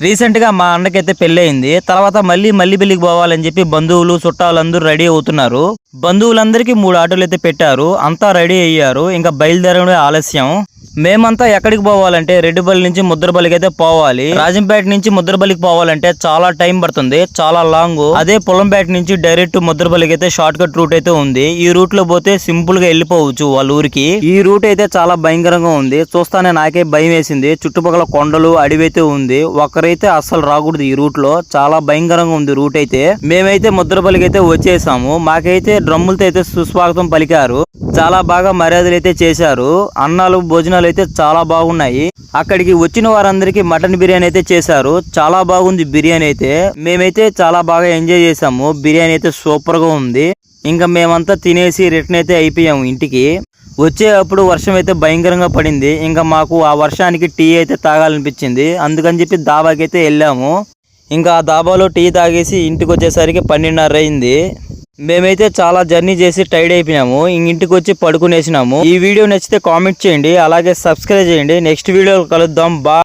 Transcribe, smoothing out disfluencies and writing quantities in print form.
Recent గా మా అన్నకైతే పెళ్లి అయింది. తర్వాత మళ్ళీ పెళ్లికి పోవాలని చెప్పి బంధువులు చుట్టాలందరూ రెడీ అవుతున్నారు. బంధువులందరికీ 3 ఆటోలు అయితే పెట్టారు. అంతా రెడీ అయ్యారు. ఇంకా బయలుదేరడం ఆలస్యం. మేమంతా ఎక్కడికి పోవాలంటే రెడ్డిపల్లి నుంచి ముద్రపల్లికి అయితే పోవాలి. రాజంపేట నుంచి ముద్రపల్లికి పోవాలంటే చాలా టైం పడుతుంది, చాలా లాంగ్. అదే పొలంపేట నుంచి డైరెక్ట్ ముద్రపల్లికి అయితే షార్ట్ కట్ రూట్ అయితే ఉంది. ఈ రూట్ లో పోతే సింపుల్ గా వెళ్ళిపోవచ్చు వాళ్ళ ఊరికి. ఈ రూట్ అయితే చాలా భయంకరంగా ఉంది. చూస్తానే నాకే భయం వేసింది. చుట్టుపక్కల కొండలు, అడవి అయితే ఉంది. ఒకరైతే అస్సలు రాకూడదు ఈ రూట్ లో. చాలా భయంకరంగా ఉంది రూట్ అయితే. మేమైతే ముద్రపల్లికి అయితే వచ్చేసాము. మాకైతే డ్రమ్ములతో అయితే సుస్వాగతం పలికారు. చాలా బాగా మర్యాదలు అయితే చేశారు. అన్నాలు, భోజనాలు అయితే చాలా బాగున్నాయి. అక్కడికి వచ్చిన వారందరికీ మటన్ బిర్యానీ అయితే చేశారు. చాలా బాగుంది బిర్యానీ అయితే. మేమైతే చాలా బాగా ఎంజాయ్ చేసాము. బిర్యానీ అయితే సూపర్ గా ఉంది. ఇంకా మేమంతా తినేసి రిటర్న్ అయితే అయిపోయాము ఇంటికి. వచ్చేటప్పుడు వర్షం అయితే భయంకరంగా పడింది. ఇంకా మాకు ఆ వర్షానికి టీ అయితే తాగాలనిపించింది. అందుకని చెప్పి దాబాకి అయితే వెళ్ళాము. ఇంకా ఆ దాబాలో టీ తాగేసి ఇంటికి వచ్చేసరికి 12:30 అయింది. మేమైతే చాలా జర్నీ చేసి టైర్డ్ అయిపోయినాము. ఇంటికి వచ్చి పడుకునేసినాము. ఈ వీడియో నచ్చితే కామెంట్ చేయండి, అలాగే సబ్స్క్రైబ్ చేయండి. నెక్స్ట్ వీడియోలో కలుద్దాం. బాయ్.